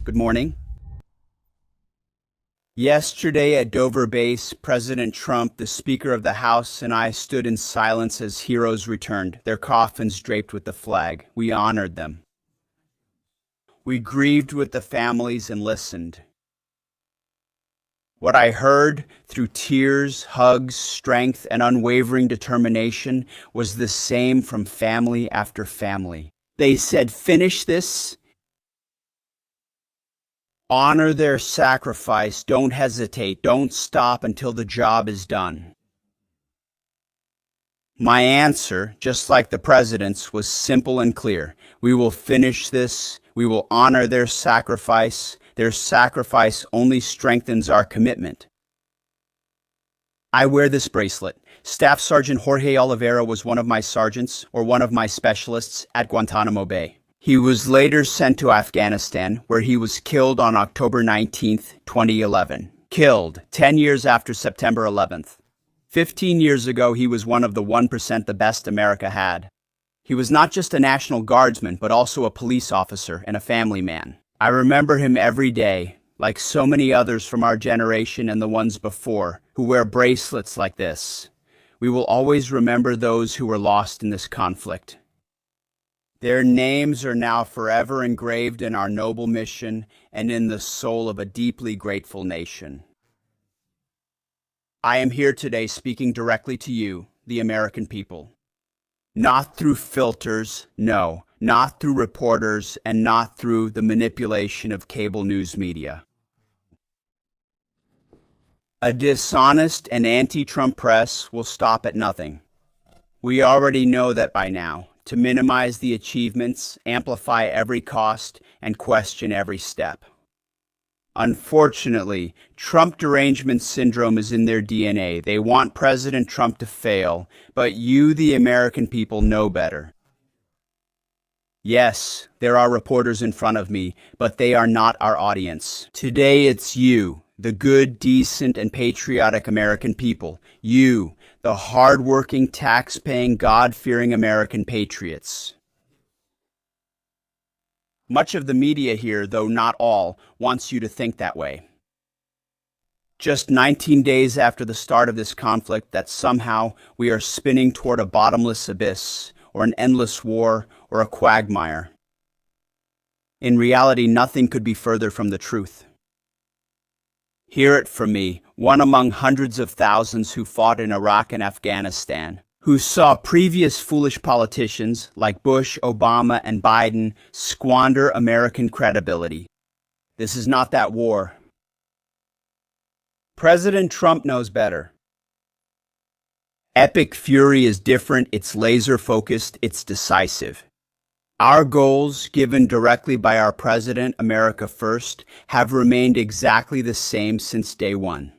Good morning. Yesterday at Dover Base, President Trump, the Speaker of the House, and I stood in silence as heroes returned, their coffins draped with the flag. We honored them. We grieved with the families and listened. What I heard through tears, hugs, strength, and unwavering determination was the same from family after family. They said, "Finish this. Honor their sacrifice. Don't hesitate. Don't stop until the job is done." My answer, just like the president's, was simple and clear. We will finish this. We will honor their sacrifice. Their sacrifice only strengthens our commitment. I wear this bracelet. Staff Sergeant Jorge Oliveira was one of my sergeants, or one of my specialists, at Guantanamo Bay. He was later sent to Afghanistan, where he was killed on October 19th, 2011. Killed 10 years after September 11th. 15 years ago, he was one of the 1% the best America had. He was not just a National Guardsman, but also a police officer and a family man. I remember him every day, like so many others from our generation and the ones before, who wear bracelets like this. We will always remember those who were lost in this conflict. Their names are now forever engraved in our noble mission and in the soul of a deeply grateful nation. I am here today speaking directly to you, the American people. Not through filters, no, not through reporters, and not through the manipulation of cable news media. A dishonest and anti-Trump press will stop at nothing. We already know that by now, to minimize the achievements, amplify every cost, and question every step. Unfortunately, Trump derangement syndrome is in their DNA. They want President Trump to fail, but you, the American people, know better. Yes, there are reporters in front of me, but they are not our audience. Today it's you, the good, decent, and patriotic American people. You, the hard-working, tax-paying, God-fearing American patriots. Much of the media here, though not all, wants you to think that way. Just 19 days after the start of this conflict, that somehow we are spinning toward a bottomless abyss, or an endless war, or a quagmire. In reality, nothing could be further from the truth. Hear it from me, one among hundreds of thousands who fought in Iraq and Afghanistan, who saw previous foolish politicians like Bush, Obama, and Biden squander American credibility. This is not that war. President Trump knows better. Epic fury is different, it's laser-focused, it's decisive. Our goals, given directly by our President, America First, have remained exactly the same since day one.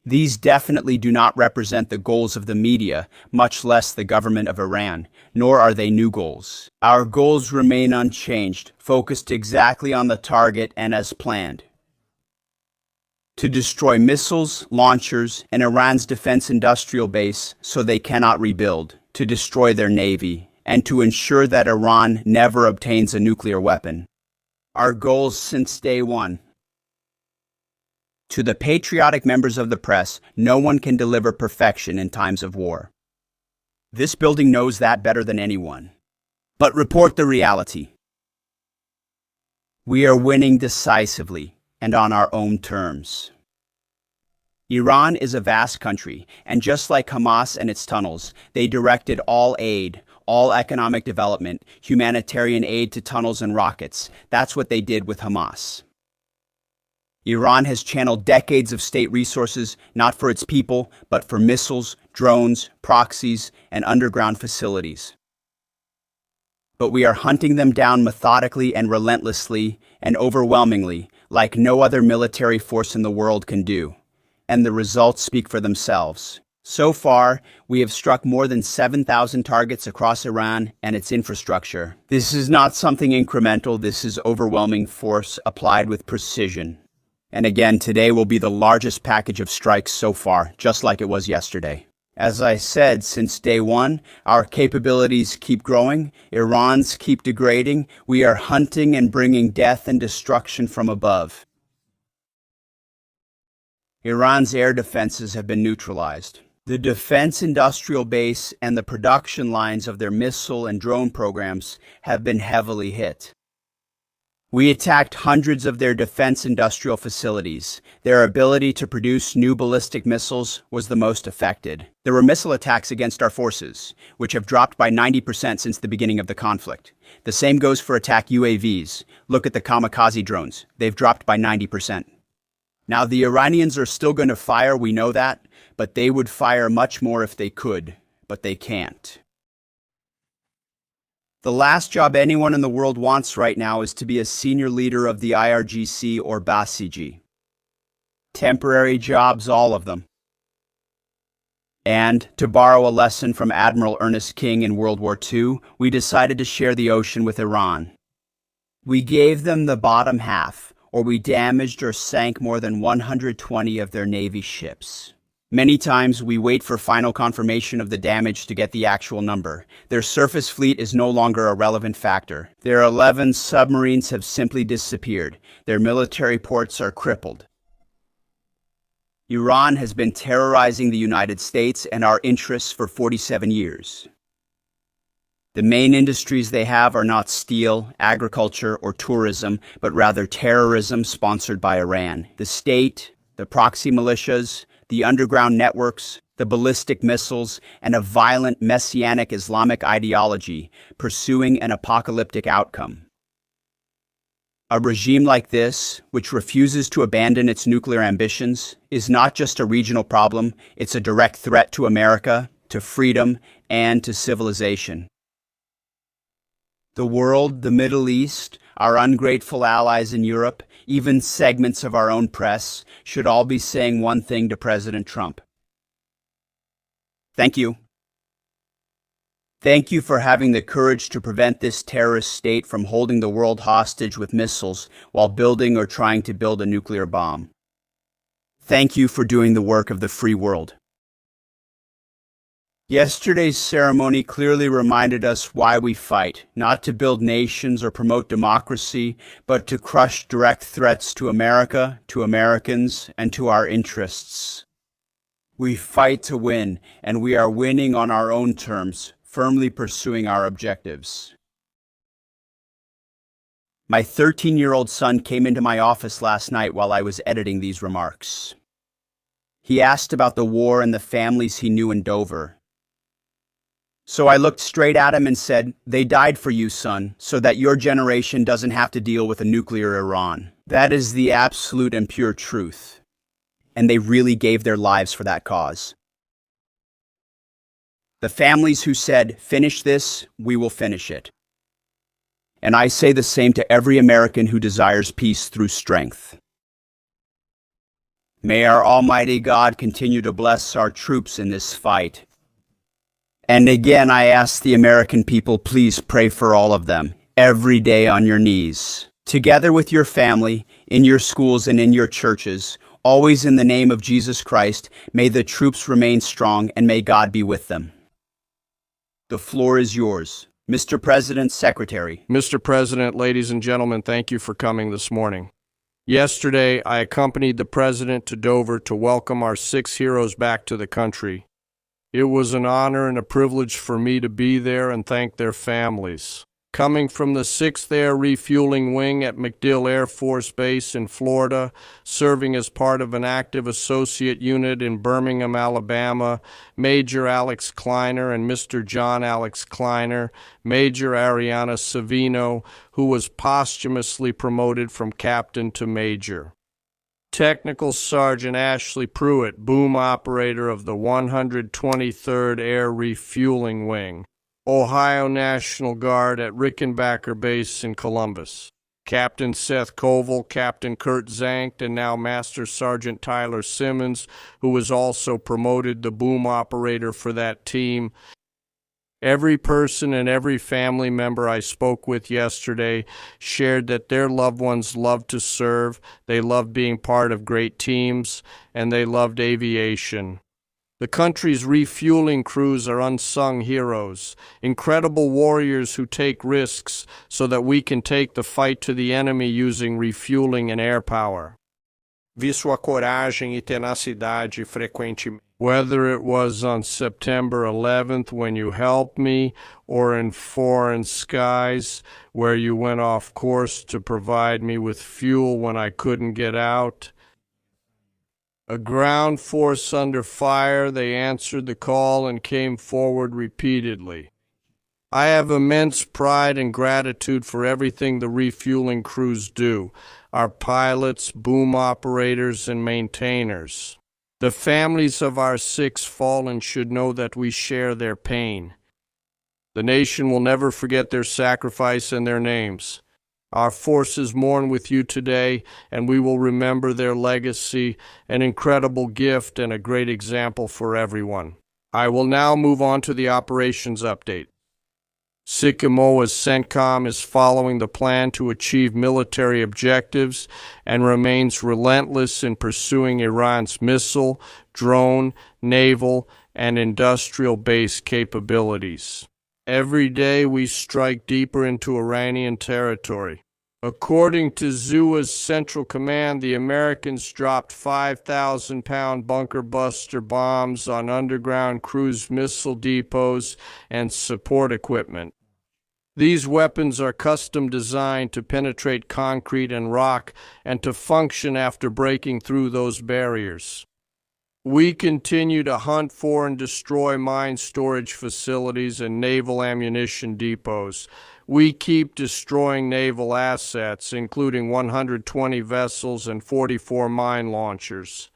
These definitely do not represent the goals of the media, much less the government of Iran, nor are they new goals. Our goals remain unchanged, focused exactly on the target and as planned. To destroy missiles, launchers, and Iran's defense industrial base so they cannot rebuild, to destroy their navy, and to ensure that Iran never obtains a nuclear weapon. Our goals since day one. To the patriotic members of the press, no one can deliver perfection in times of war. This building knows that better than anyone. But report the reality. We are winning decisively and on our own terms. Iran is a vast country, and just like Hamas and its tunnels, they directed all aid, all economic development, humanitarian aid to tunnels and rockets. That's what they did with Hamas. Iran has channeled decades of state resources, not for its people, but for missiles, drones, proxies, and underground facilities. But we are hunting them down methodically and relentlessly and overwhelmingly, like no other military force in the world can do. And the results speak for themselves. So far, we have struck more than 7,000 targets across Iran and its infrastructure. This is not something incremental, this is overwhelming force applied with precision. And again, today will be the largest package of strikes so far, just like it was yesterday. As I said, since day one, our capabilities keep growing, Iran's keep degrading, we are hunting and bringing death and destruction from above. Iran's air defenses have been neutralized. The defense industrial base and the production lines of their missile and drone programs have been heavily hit. We attacked hundreds of their defense industrial facilities. Their ability to produce new ballistic missiles was the most affected. There were missile attacks against our forces, which have dropped by 90% since the beginning of the conflict. The same goes for attack UAVs. Look at the kamikaze drones. They've dropped by 90%. Now, the Iranians are still going to fire, we know that, but they would fire much more if they could, but they can't. The last job anyone in the world wants right now is to be a senior leader of the IRGC or Basiji. Temporary jobs, all of them. And, to borrow a lesson from Admiral Ernest King in World War II, we decided to share the ocean with Iran. We gave them the bottom half, or we damaged or sank more than 120 of their Navy ships. Many times we wait for final confirmation of the damage to get the actual number. Their surface fleet is no longer a relevant factor. Their 11 submarines have simply disappeared. Their military ports are crippled. Iran has been terrorizing the United States and our interests for 47 years. The main industries they have are not steel, agriculture, or tourism, but rather terrorism sponsored by Iran. The state, the proxy militias, the underground networks, the ballistic missiles, and a violent messianic Islamic ideology pursuing an apocalyptic outcome. A regime like this, which refuses to abandon its nuclear ambitions, is not just a regional problem, it's a direct threat to America, to freedom, and to civilization. The world, the Middle East, our ungrateful allies in Europe, even segments of our own press, should all be saying one thing to President Trump. Thank you. Thank you for having the courage to prevent this terrorist state from holding the world hostage with missiles while building or trying to build a nuclear bomb. Thank you for doing the work of the free world. Yesterday's ceremony clearly reminded us why we fight, not to build nations or promote democracy, but to crush direct threats to America, to Americans, and to our interests. We fight to win, and we are winning on our own terms, firmly pursuing our objectives. My 13-year-old son came into my office last night while I was editing these remarks. He asked about the war and the families he knew in Dover. So I looked straight at him and said, "They died for you, son, so that your generation doesn't have to deal with a nuclear Iran." That is the absolute and pure truth. And they really gave their lives for that cause. The families who said, "Finish this, we will finish it." And I say the same to every American who desires peace through strength. May our Almighty God continue to bless our troops in this fight. And again, I ask the American people, please pray for all of them, every day on your knees, together with your family, in your schools and in your churches, always in the name of Jesus Christ. May the troops remain strong and may God be with them. The floor is yours. Mr. President, Secretary. Mr. President, ladies and gentlemen, thank you for coming this morning. Yesterday, I accompanied the President to Dover to welcome our 6 heroes back to the country. It was an honor and a privilege for me to be there and thank their families. Coming from the 6th Air Refueling Wing at MacDill Air Force Base in Florida, serving as part of an active associate unit in Birmingham, Alabama, Major Alex Kleiner and Mr. John Alex Kleiner, Major Ariana Savino, who was posthumously promoted from captain to major. Technical Sergeant Ashley Pruitt, boom operator of the 123rd Air Refueling Wing, Ohio National Guard at Rickenbacker Base in Columbus. Captain Seth Koval, Captain Kurt Zankt, and now Master Sergeant Tyler Simmons, who was also promoted the boom operator for that team. Every person and every family member I spoke with yesterday shared that their loved ones loved to serve, they loved being part of great teams, and they loved aviation. The country's refueling crews are unsung heroes, incredible warriors who take risks so that we can take the fight to the enemy using refueling and air power. Vi sua coragem e tenacidade frequentemente. Whether it was on September 11th when you helped me, or in foreign skies where you went off course to provide me with fuel when I couldn't get out. A ground force under fire, they answered the call and came forward repeatedly. I have immense pride and gratitude for everything the refueling crews do, our pilots, boom operators, and maintainers. The families of our 6 fallen should know that we share their pain. The nation will never forget their sacrifice and their names. Our forces mourn with you today, and we will remember their legacy, an incredible gift and a great example for everyone. I will now move on to the operations update. Sycamoa's CENTCOM is following the plan to achieve military objectives and remains relentless in pursuing Iran's missile, drone, naval, and industrial base capabilities. Every day we strike deeper into Iranian territory. According to ZUA's Central Command, the Americans dropped 5,000-pound bunker buster bombs on underground cruise missile depots and support equipment. These weapons are custom designed to penetrate concrete and rock and to function after breaking through those barriers. We continue to hunt for and destroy mine storage facilities and naval ammunition depots. We keep destroying naval assets, including 120 vessels and 44 mine launchers.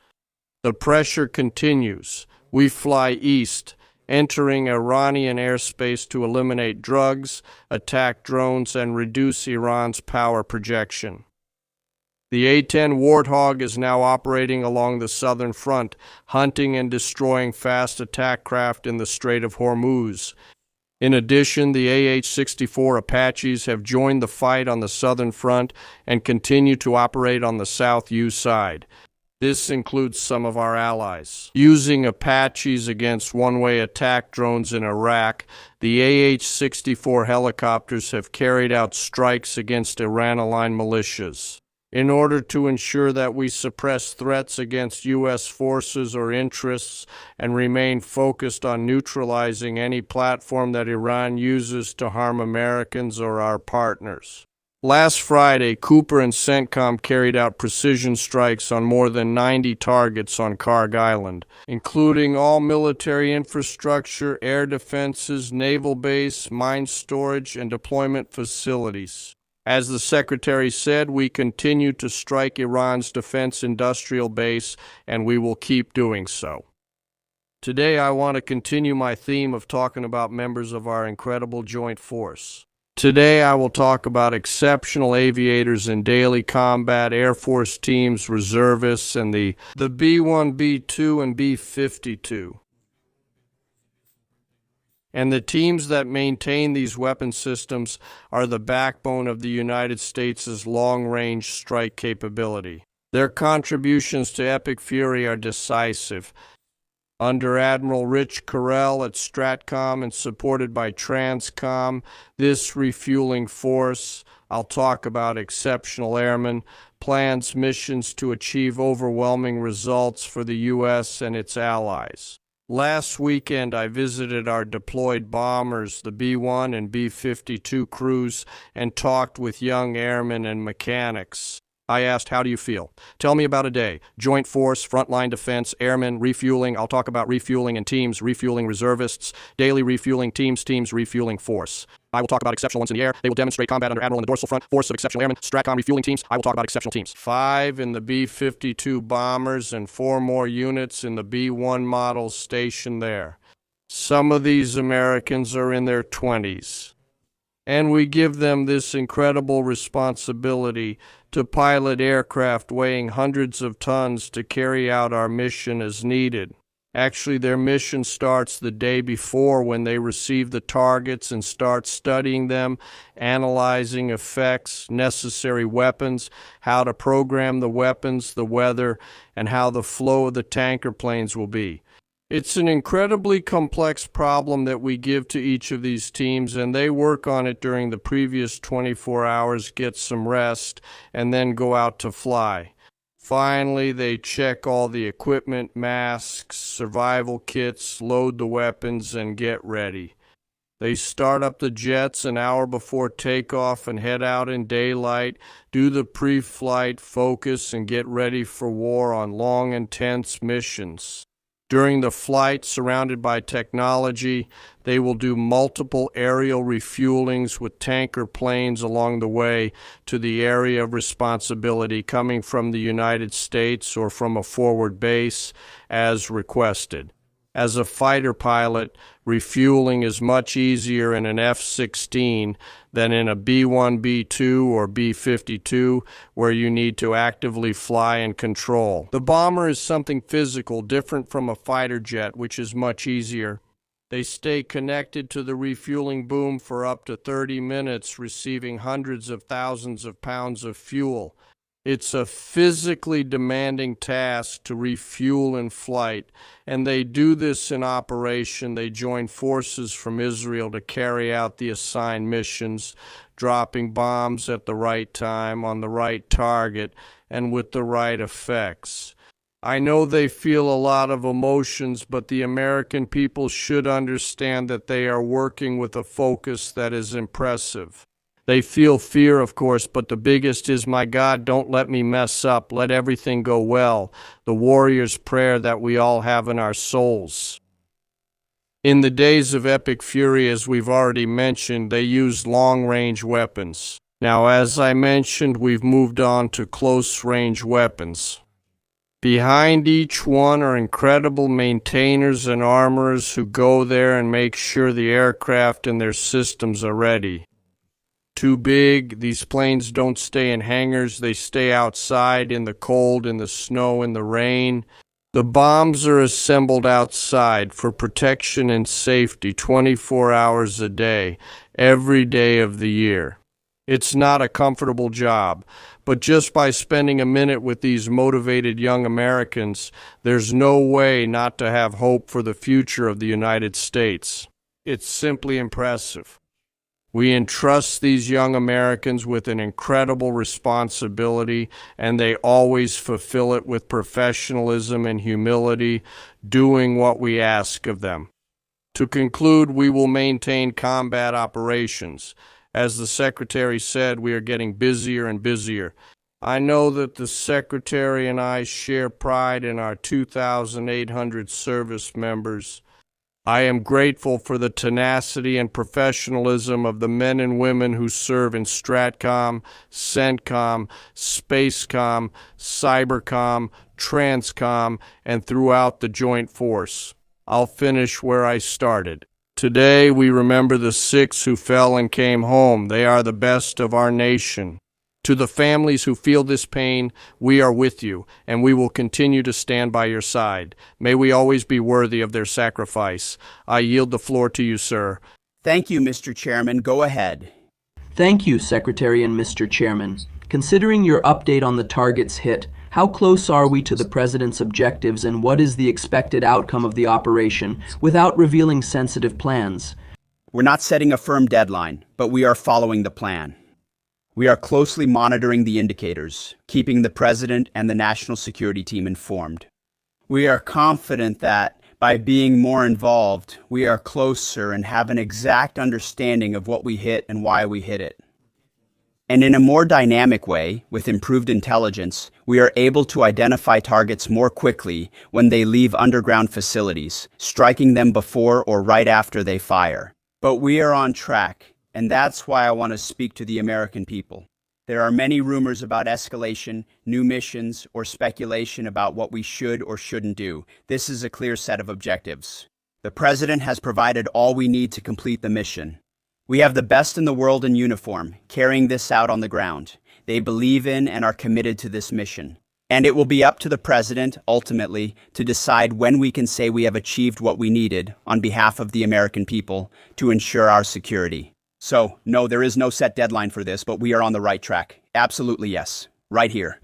The pressure continues. We fly east, entering Iranian airspace to eliminate drugs, attack drones, and reduce Iran's power projection. The A-10 Warthog is now operating along the southern front, hunting and destroying fast attack craft in the Strait of Hormuz. In addition, the AH-64 Apaches have joined the fight on the southern front and continue to operate on the South U side. This includes some of our allies. Using Apaches against one-way attack drones in Iraq, the AH-64 helicopters have carried out strikes against Iran-aligned militias. In order to ensure that we suppress threats against U.S. forces or interests and remain focused on neutralizing any platform that Iran uses to harm Americans or our partners. Last Friday, Cooper and CENTCOM carried out precision strikes on more than 90 targets on Karg Island, including all military infrastructure, air defenses, naval base, mine storage, and deployment facilities. As the Secretary said, we continue to strike Iran's defense industrial base, and we will keep doing so. Today, I want to continue my theme of talking about members of our incredible joint force. Today, I will talk about exceptional aviators in daily combat, Air Force teams, reservists, and the B-1, B-2, and B-52. And the teams that maintain these weapon systems are the backbone of the United States' long-range strike capability. Their contributions to Epic Fury are decisive. Under Admiral Rich Carrell at STRATCOM and supported by TRANSCOM, this refueling force, I'll talk about exceptional airmen, plans missions to achieve overwhelming results for the U.S. and its allies. Last weekend, I visited our deployed bombers, the B-1 and B-52 crews, and talked with young airmen and mechanics. I asked, how do you feel? Tell me about a day. Joint force, frontline defense, airmen, refueling. I'll talk about refueling and teams, refueling reservists, daily refueling teams, refueling force. I will talk about exceptional ones in the air. They will demonstrate combat under Admiral on the dorsal front. Force of exceptional airmen, STRATCOM refueling teams. I will talk about exceptional teams. 5 in the B-52 bombers and 4 more units in the B-1 models stationed there. Some of these Americans are in their 20s. And we give them this incredible responsibility to pilot aircraft weighing hundreds of tons to carry out our mission as needed. Actually, their mission starts the day before when they receive the targets and start studying them, analyzing effects, necessary weapons, how to program the weapons, the weather, and how the flow of the tanker planes will be. It's an incredibly complex problem that we give to each of these teams, and they work on it during the previous 24 hours, get some rest, and then go out to fly. Finally, they check all the equipment, masks, survival kits, load the weapons, and get ready. They start up the jets an hour before takeoff and head out in daylight, do the pre-flight focus, and get ready for war on long, intense missions. During the flight, surrounded by technology, they will do multiple aerial refuelings with tanker planes along the way to the area of responsibility coming from the United States or from a forward base as requested. As a fighter pilot, refueling is much easier in an F-16 than in a B-1, B-2, or B-52, where you need to actively fly and control. The bomber is something physical, different from a fighter jet, which is much easier. They stay connected to the refueling boom for up to 30 minutes, receiving hundreds of thousands of pounds of fuel. It's a physically demanding task to refuel in flight, and they do this in operation. They join forces from Israel to carry out the assigned missions, dropping bombs at the right time, on the right target, and with the right effects. I know they feel a lot of emotions, but the American people should understand that they are working with a focus that is impressive. They feel fear, of course, but the biggest is, my God, don't let me mess up. Let everything go well. The warrior's prayer that we all have in our souls. In the days of epic fury, as we've already mentioned, they used long-range weapons. Now, as I mentioned, we've moved on to close-range weapons. Behind each one are incredible maintainers and armorers who go there and make sure the aircraft and their systems are ready. Too big, these planes don't stay in hangars, they stay outside in the cold, in the snow, in the rain. The bombs are assembled outside for protection and safety 24 hours a day, every day of the year. It's not a comfortable job, but just by spending a minute with these motivated young Americans, there's no way not to have hope for the future of the United States. It's simply impressive. We entrust these young Americans with an incredible responsibility, and they always fulfill it with professionalism and humility, doing what we ask of them. To conclude, we will maintain combat operations. As the Secretary said, we are getting busier and busier. I know that the Secretary and I share pride in our 2,800 service members. I am grateful for the tenacity and professionalism of the men and women who serve in STRATCOM, CENTCOM, SPACECOM, CYBERCOM, TRANSCOM, and throughout the Joint Force. I'll finish where I started. Today we remember the 6 who fell and came home. They are the best of our nation. To the families who feel this pain, we are with you, and we will continue to stand by your side. May we always be worthy of their sacrifice. I yield the floor to you, sir. Thank you, Mr. Chairman. Go ahead. Thank you, Secretary and Mr. Chairman. Considering your update on the targets hit, how close are we to the President's objectives, and what is the expected outcome of the operation without revealing sensitive plans? We're not setting a firm deadline, but we are following the plan. We are closely monitoring the indicators, keeping the President and the National Security Team informed. We are confident that, by being more involved, we are closer and have an exact understanding of what we hit and why we hit it. And in a more dynamic way, with improved intelligence, we are able to identify targets more quickly when they leave underground facilities, striking them before or right after they fire. But we are on track. And that's why I want to speak to the American people. There are many rumors about escalation, new missions, or speculation about what we should or shouldn't do. This is a clear set of objectives. The President has provided all we need to complete the mission. We have the best in the world in uniform, carrying this out on the ground. They believe in and are committed to this mission. And it will be up to the President, ultimately, to decide when we can say we have achieved what we needed, on behalf of the American people, to ensure our security. So, no, there is no set deadline for this, but we are on the right track. Absolutely yes. Right here.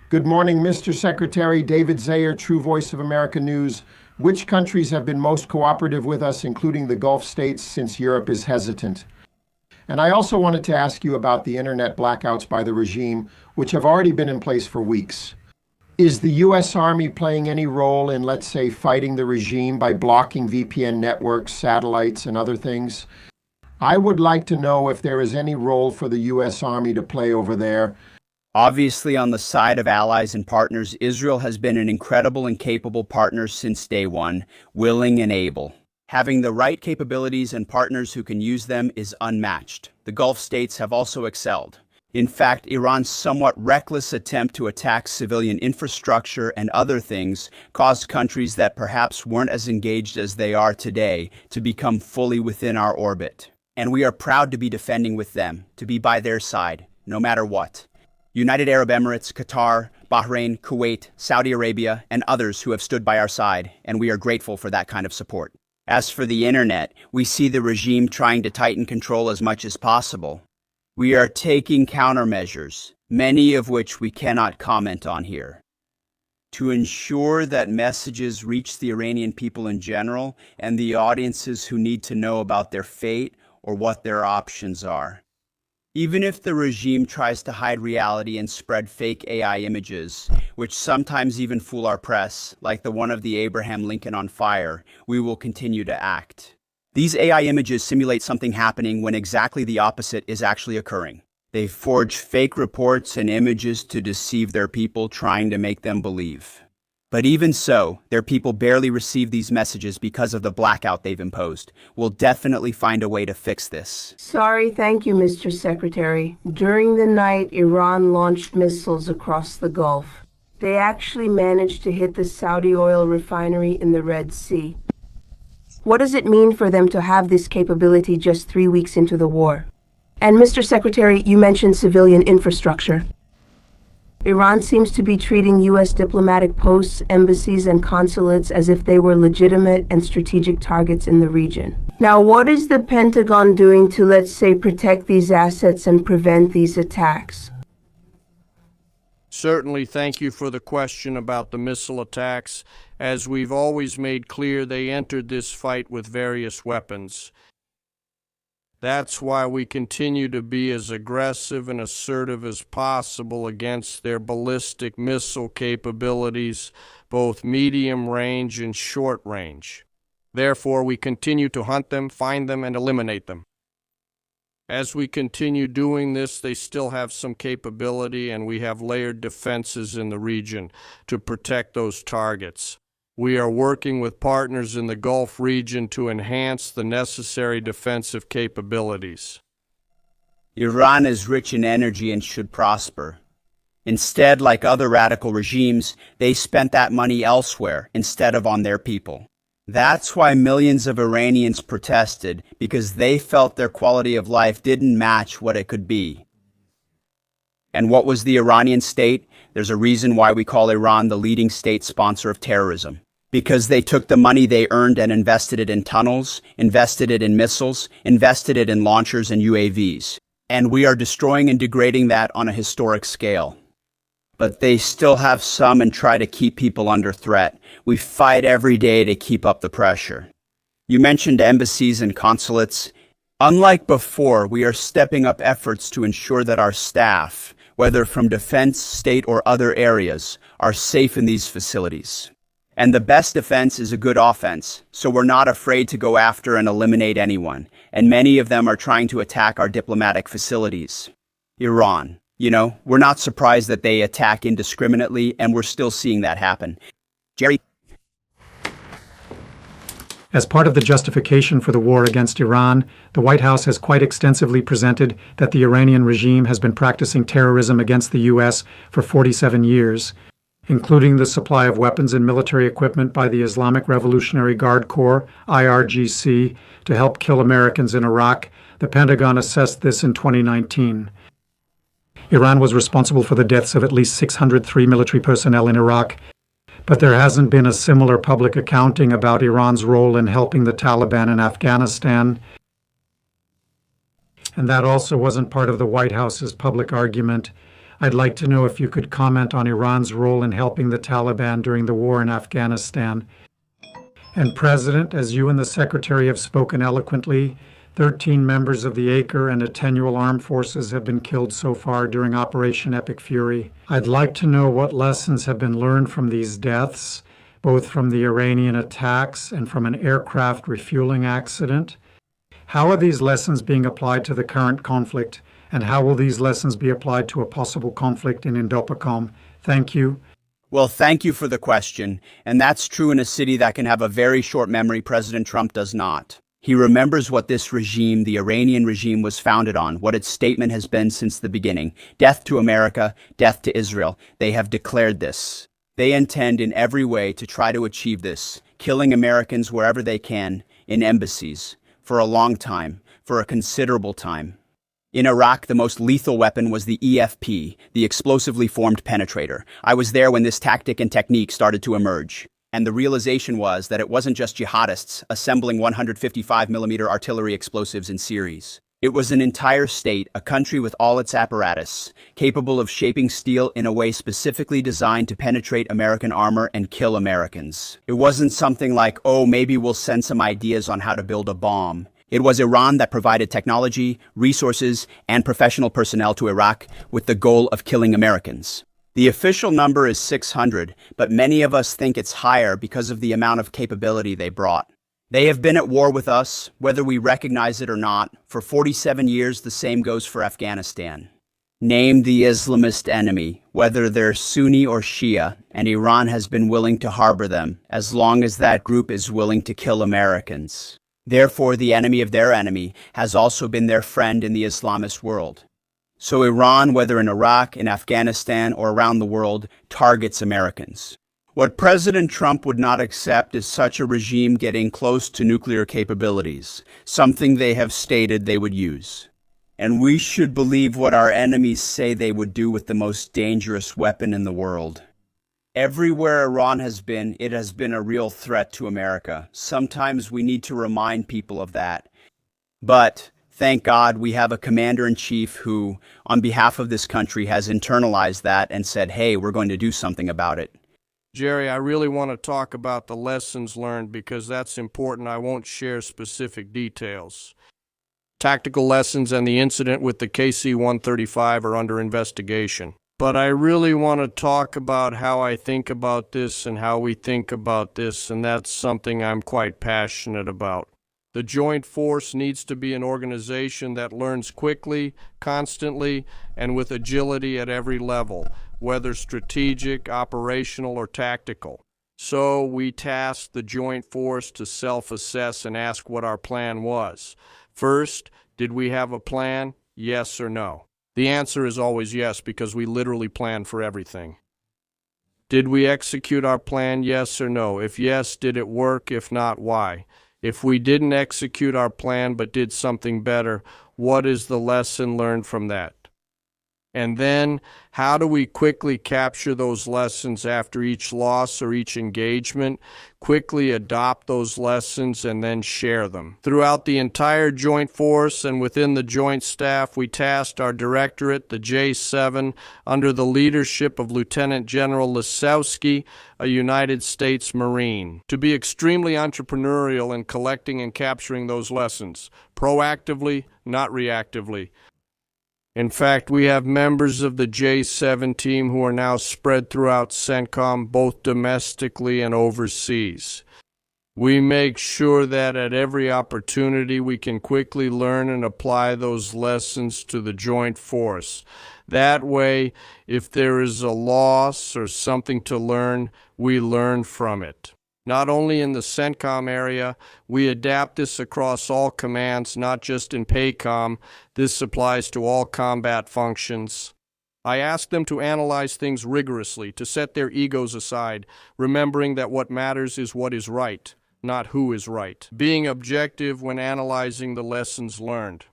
Good morning, Mr. Secretary. David Zayer, True Voice of America News. Which countries have been most cooperative with us, including the Gulf states, since Europe is hesitant? And I also wanted to ask you about the internet blackouts by the regime, which have already been in place for weeks. Is the U.S. Army playing any role in, let's say, fighting the regime by blocking VPN networks, satellites, and other things? I would like to know if there is any role for the U.S. Army to play over there. Obviously, on the side of allies and partners, Israel has been an incredible and capable partner since day one, willing and able. Having the right capabilities and partners who can use them is unmatched. The Gulf states have also excelled. In fact, Iran's somewhat reckless attempt to attack civilian infrastructure and other things caused countries that perhaps weren't as engaged as they are today to become fully within our orbit. And we are proud to be defending with them, to be by their side, no matter what. United Arab Emirates, Qatar, Bahrain, Kuwait, Saudi Arabia, and others who have stood by our side, and we are grateful for that kind of support. As for the internet, we see the regime trying to tighten control as much as possible. We are taking countermeasures, many of which we cannot comment on here, to ensure that messages reach the Iranian people in general and the audiences who need to know about their fate or what their options are. Even if the regime tries to hide reality and spread fake AI images, which sometimes even fool our press, like the one of the Abraham Lincoln on fire, we will continue to act. These AI images simulate something happening when exactly the opposite is actually occurring. They forge fake reports and images to deceive their people, trying to make them believe. But even so, their people barely receive these messages because of the blackout they've imposed. We'll definitely find a way to fix this. Sorry, thank you, Mr. Secretary. During the night, Iran launched missiles across the Gulf. They actually managed to hit the Saudi oil refinery in the Red Sea. What does it mean for them to have this capability just 3 weeks into the war? And Mr. Secretary, you mentioned civilian infrastructure. Iran seems to be treating U.S. diplomatic posts, embassies, and consulates as if they were legitimate and strategic targets in the region. Now, what is the Pentagon doing to, let's say, protect these assets and prevent these attacks? Certainly, thank you for the question about the missile attacks. As we've always made clear, they entered this fight with various weapons. That's why we continue to be as aggressive and assertive as possible against their ballistic missile capabilities, both medium range and short range. Therefore, we continue to hunt them, find them, and eliminate them. As we continue doing this, they still have some capability, and we have layered defenses in the region to protect those targets. We are working with partners in the Gulf region to enhance the necessary defensive capabilities. Iran is rich in energy and should prosper. Instead, like other radical regimes, they spent that money elsewhere instead of on their people. That's why millions of Iranians protested, because they felt their quality of life didn't match what it could be. And what was the Iranian state? There's a reason why we call Iran the leading state sponsor of terrorism. Because they took the money they earned and invested it in tunnels, invested it in missiles, invested it in launchers and UAVs. And we are destroying and degrading that on a historic scale. But they still have some and try to keep people under threat. We fight every day to keep up the pressure. You mentioned embassies and consulates. Unlike before, we are stepping up efforts to ensure that our staff, whether from defense, state, or other areas, are safe in these facilities. And the best defense is a good offense, so we're not afraid to go after and eliminate anyone, and many of them are trying to attack our diplomatic facilities. Iran, we're not surprised that they attack indiscriminately, and we're still seeing that happen. Jerry? As part of the justification for the war against Iran, the White House has quite extensively presented that the Iranian regime has been practicing terrorism against the U.S. for 47 years, including the supply of weapons and military equipment by the Islamic Revolutionary Guard Corps, IRGC, to help kill Americans in Iraq. The Pentagon assessed this in 2019. Iran was responsible for the deaths of at least 603 military personnel in Iraq, but there hasn't been a similar public accounting about Iran's role in helping the Taliban in Afghanistan. And that also wasn't part of the White House's public argument. I'd like to know if you could comment on Iran's role in helping the Taliban during the war in Afghanistan. And President, as you and the Secretary have spoken eloquently, 13 members of the Acre and Attenual Armed Forces have been killed so far during Operation Epic Fury. I'd like to know what lessons have been learned from these deaths, both from the Iranian attacks and from an aircraft refueling accident. How are these lessons being applied to the current conflict, and how will these lessons be applied to a possible conflict in Indopacom? Thank you. Well, thank you for the question, and that's true in a city that can have a very short memory. President Trump does not. He remembers what this regime, the Iranian regime, was founded on, what its statement has been since the beginning. Death to America, death to Israel. They have declared this. They intend in every way to try to achieve this, killing Americans wherever they can, in embassies, for a long time, for a considerable time. In Iraq, the most lethal weapon was the EFP, the explosively formed penetrator. I was there when this tactic and technique started to emerge. And the realization was that it wasn't just jihadists assembling 155mm artillery explosives in series. It was an entire state, a country with all its apparatus, capable of shaping steel in a way specifically designed to penetrate American armor and kill Americans. It wasn't something like, oh, maybe we'll send some ideas on how to build a bomb. It was Iran that provided technology, resources, and professional personnel to Iraq with the goal of killing Americans. The official number is 600, but many of us think it's higher because of the amount of capability they brought. They have been at war with us, whether we recognize it or not. For 47 years, the same goes for Afghanistan. Name the Islamist enemy, whether they're Sunni or Shia, and Iran has been willing to harbor them, as long as that group is willing to kill Americans. Therefore, the enemy of their enemy has also been their friend in the Islamist world. So Iran, whether in Iraq, in Afghanistan, or around the world, targets Americans. What President Trump would not accept is such a regime getting close to nuclear capabilities, something they have stated they would use. And we should believe what our enemies say they would do with the most dangerous weapon in the world. Everywhere Iran has been, it has been a real threat to America. Sometimes we need to remind people of that. But thank God we have a commander-in-chief who, on behalf of this country, has internalized that and said, hey, we're going to do something about it. Jerry, I really want to talk about the lessons learned because that's important. I won't share specific details. Tactical lessons and the incident with the KC-135 are under investigation. But I really want to talk about how I think about this and how we think about this, and that's something I'm quite passionate about. The Joint Force needs to be an organization that learns quickly, constantly, and with agility at every level, whether strategic, operational, or tactical. So we tasked the Joint Force to self-assess and ask what our plan was. First, did we have a plan? Yes or no? The answer is always yes, because we literally plan for everything. Did we execute our plan? Yes or no? If yes, did it work? If not, why? If we didn't execute our plan but did something better, what is the lesson learned from that? And then, how do we quickly capture those lessons after each loss or each engagement, quickly adopt those lessons, and then share them? Throughout the entire Joint Force and within the Joint Staff, we tasked our directorate, the J7, under the leadership of Lieutenant General Lisowski, a United States Marine, to be extremely entrepreneurial in collecting and capturing those lessons, proactively, not reactively. In fact, we have members of the J7 team who are now spread throughout CENTCOM, both domestically and overseas. We make sure that at every opportunity we can quickly learn and apply those lessons to the Joint Force. That way, if there is a loss or something to learn, we learn from it. Not only in the CENTCOM area, we adapt this across all commands, not just in PACOM. This applies to all combat functions. I ask them to analyze things rigorously, to set their egos aside, remembering that what matters is what is right, not who is right. Being objective when analyzing the lessons learned.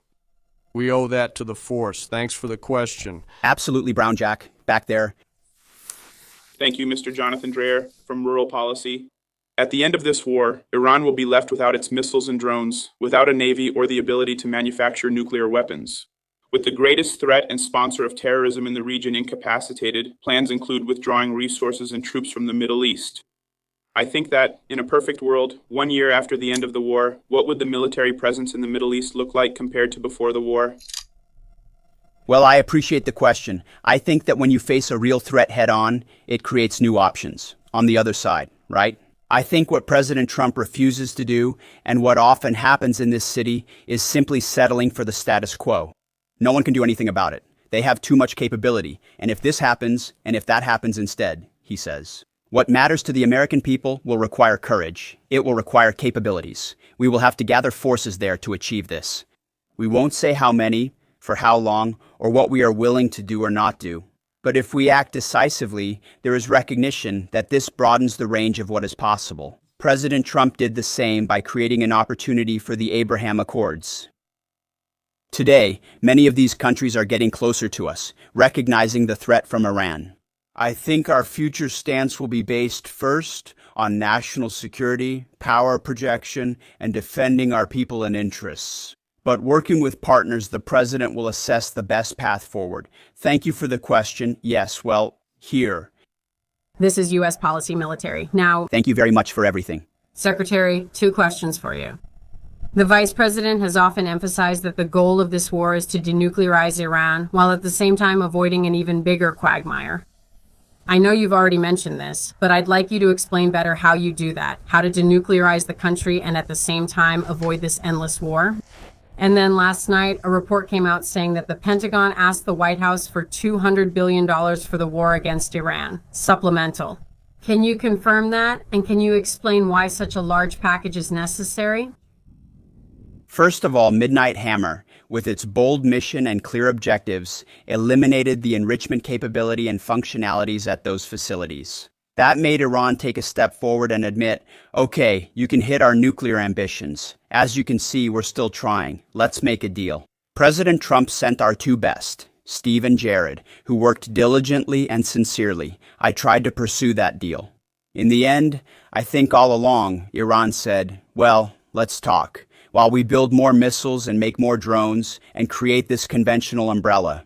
We owe that to the force. Thanks for the question. Absolutely, Brown Jack. Back there. Thank you, Mr. Jonathan Dreher from Rural Policy. At the end of this war, Iran will be left without its missiles and drones, without a navy or the ability to manufacture nuclear weapons. With the greatest threat and sponsor of terrorism in the region incapacitated, plans include withdrawing resources and troops from the Middle East. I think that, in a perfect world, 1 year after the end of the war, what would the military presence in the Middle East look like compared to before the war? Well, I appreciate the question. I think that when you face a real threat head on, it creates new options on the other side, right? I think what President Trump refuses to do, and what often happens in this city, is simply settling for the status quo. No one can do anything about it. They have too much capability, and if this happens, and if that happens instead, he says. What matters to the American people will require courage. It will require capabilities. We will have to gather forces there to achieve this. We won't say how many, for how long, or what we are willing to do or not do. But if we act decisively, there is recognition that this broadens the range of what is possible. President Trump did the same by creating an opportunity for the Abraham Accords. Today, many of these countries are getting closer to us, recognizing the threat from Iran. I think our future stance will be based first on national security, power projection, and defending our people and interests. But working with partners, the president will assess the best path forward. Thank you for the question. Yes, well, here. This is U.S. Policy Military. Now, Thank you very much for everything. Secretary, 2 questions for you. The Vice President has often emphasized that the goal of this war is to denuclearize Iran, while at the same time avoiding an even bigger quagmire. I know you've already mentioned this, but I'd like you to explain better how you do that, how to denuclearize the country and at the same time avoid this endless war. And then last night, a report came out saying that the Pentagon asked the White House for $200 billion for the war against Iran, supplemental. Can you confirm that? And can you explain why such a large package is necessary? First of all, Midnight Hammer, with its bold mission and clear objectives, eliminated the enrichment capability and functionalities at those facilities. That made Iran take a step forward and admit, okay, you can hit our nuclear ambitions. As you can see, we're still trying. Let's make a deal. President Trump sent our 2 best, Steve and Jared, who worked diligently and sincerely. I tried to pursue that deal. In the end, I think all along, Iran said, well, let's talk, while we build more missiles and make more drones and create this conventional umbrella.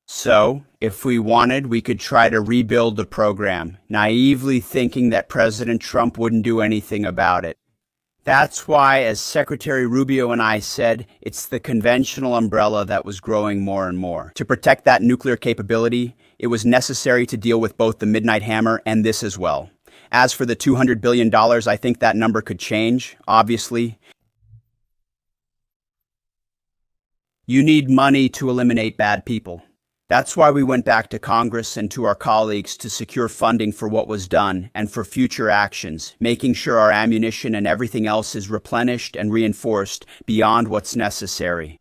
So, if we wanted, we could try to rebuild the program, naively thinking that President Trump wouldn't do anything about it. That's why, as Secretary Rubio and I said, it's the conventional umbrella that was growing more and more. To protect that nuclear capability, it was necessary to deal with both the Midnight Hammer and this as well. As for the $200 billion, I think that number could change, obviously. You need money to eliminate bad people. That's why we went back to Congress and to our colleagues to secure funding for what was done and for future actions, making sure our ammunition and everything else is replenished and reinforced beyond what's necessary.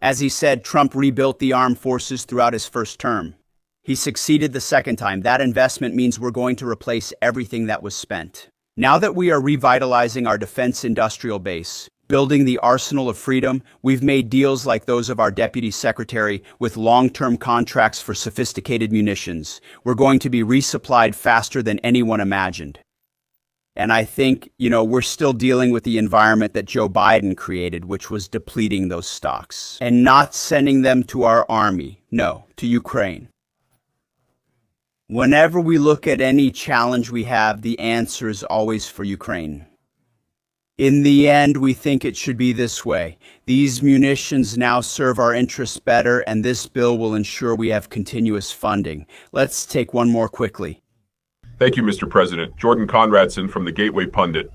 As he said, Trump rebuilt the armed forces throughout his first term. He succeeded the second time. That investment means we're going to replace everything that was spent. Now that we are revitalizing our defense industrial base, building the arsenal of freedom, we've made deals like those of our Deputy Secretary with long-term contracts for sophisticated munitions. We're going to be resupplied faster than anyone imagined. And I think, we're still dealing with the environment that Joe Biden created, which was depleting those stocks and not sending them to our army. No, to Ukraine. Whenever we look at any challenge we have, the answer is always for Ukraine. In the end, we think it should be this way. These munitions now serve our interests better, and this bill will ensure we have continuous funding. Let's take one more quickly. Thank you, Mr. President. Jordan Conradson from the Gateway Pundit.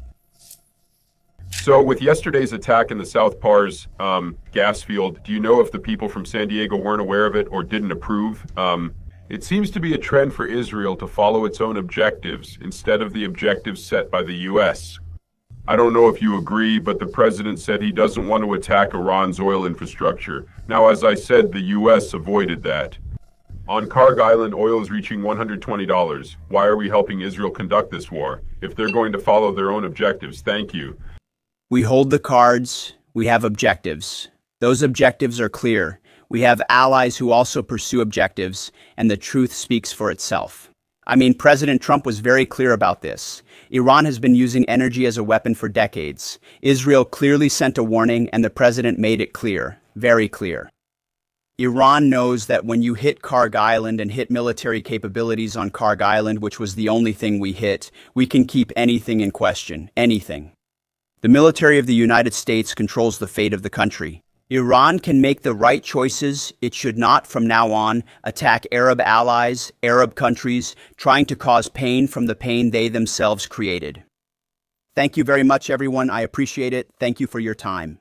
So with yesterday's attack in the South Pars gas field, do you know if the people from San Diego weren't aware of it or didn't approve? It seems to be a trend for Israel to follow its own objectives instead of the objectives set by the U.S. I don't know if you agree, but the president said he doesn't want to attack Iran's oil infrastructure. Now, as I said, the U.S. avoided that. On Karg Island, oil is reaching $120. Why are we helping Israel conduct this war if they're going to follow their own objectives? Thank you. We hold the cards. We have objectives. Those objectives are clear. We have allies who also pursue objectives, and the truth speaks for itself. President Trump was very clear about this. Iran has been using energy as a weapon for decades. Israel clearly sent a warning, and the president made it clear, very clear. Iran knows that when you hit Karg Island and hit military capabilities on Karg Island, which was the only thing we hit, we can keep anything in question. Anything. The military of the United States controls the fate of the country. Iran can make the right choices. It should not, from now on, attack Arab allies, Arab countries, trying to cause pain from the pain they themselves created. Thank you very much, everyone. I appreciate it. Thank you for your time.